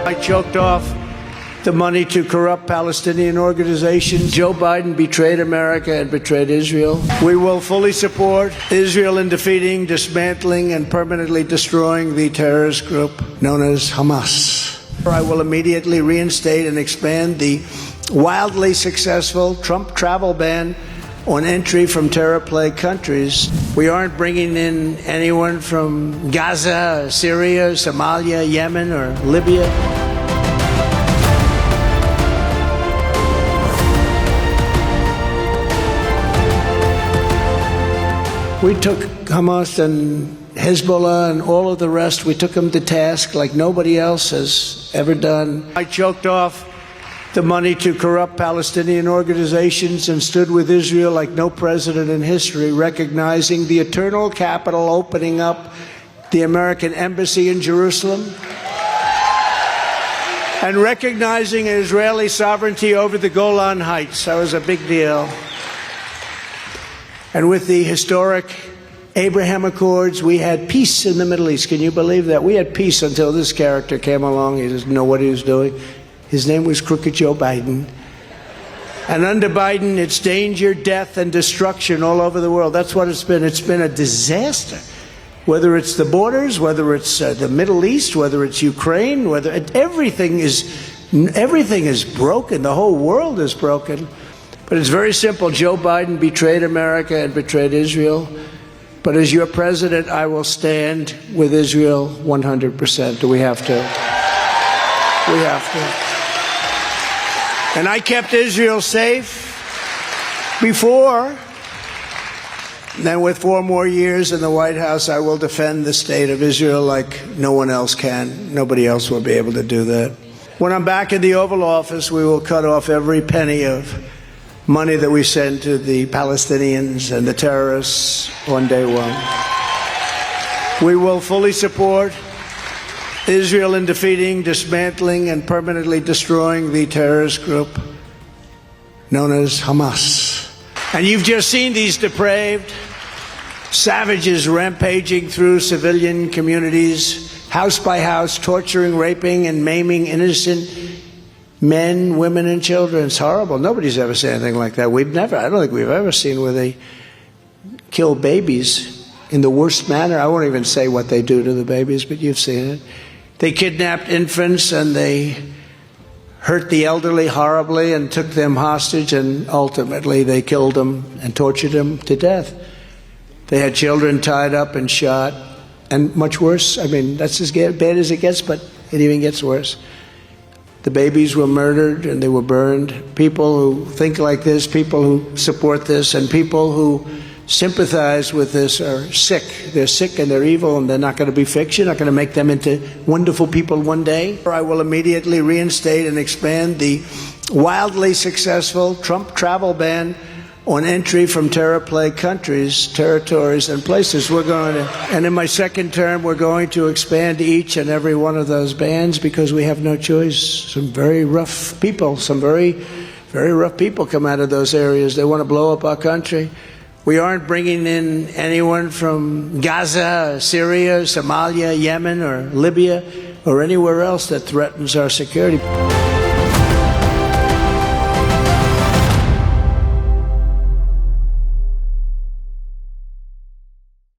I choked off the money to corrupt Palestinian organizations. Joe Biden betrayed America and betrayed Israel. We will fully support Israel in defeating, dismantling, and permanently destroying the terrorist group known as Hamas. I will immediately reinstate and expand the wildly successful Trump travel ban on entry from terror-plagued countries. We aren't bringing in anyone from Gaza, Syria, Somalia, Yemen, or Libya. We took Hamas and Hezbollah and all of the rest, we took them to task like nobody else has ever done. I choked off the money to corrupt Palestinian organizations and stood with Israel like no president in history, recognizing the eternal capital, opening up the American embassy in Jerusalem, and recognizing Israeli sovereignty over the Golan Heights. That was a big deal. And with the historic Abraham Accords, we had peace in the Middle East. Can you believe that? We had peace until this character came along. He didn't know what he was doing. His name was Crooked Joe Biden. And under Biden, it's danger, death, and destruction all over the world. That's what it's been. It's been a disaster. Whether it's the borders, whether it's the Middle East, whether it's Ukraine, everything is broken. The whole world is broken. But it's very simple. Joe Biden betrayed America and betrayed Israel. But as your president, I will stand with Israel 100%. We have to. We have to. And I kept Israel safe before. Then with 4 more years in the White House, I will defend the state of Israel like no one else can. Nobody else will be able to do that. When I'm back in the Oval Office, we will cut off every penny of money that we send to the Palestinians and the terrorists on day one. We will fully support Israel in defeating, dismantling, and permanently destroying the terrorist group known as Hamas. And you've just seen these depraved savages rampaging through civilian communities, house by house, torturing, raping, and maiming innocent men, women, and children. It's horrible. Nobody's ever seen anything like that. I don't think we've ever seen where they kill babies in the worst manner. I won't even say what they do to the babies, but you've seen it. They kidnapped infants and they hurt the elderly horribly and took them hostage, and ultimately they killed them and tortured them to death. They had children tied up and shot, and much worse. I mean, that's as bad as it gets, but it even gets worse. The babies were murdered and they were burned. People who think like this, people who support this, and people who sympathize with this are sick. They're sick and they're evil, and they're not going to be fixed. You're not going to make them into wonderful people one day. I will immediately reinstate and expand the wildly successful Trump travel ban on entry from terror-plagued countries, territories, and places. And in my second term, we're going to expand each and every one of those bans because we have no choice. Some very rough people, some very, very rough people come out of those areas. They want to blow up our country. We aren't bringing in anyone from Gaza, Syria, Somalia, Yemen, or Libya, or anywhere else that threatens our security.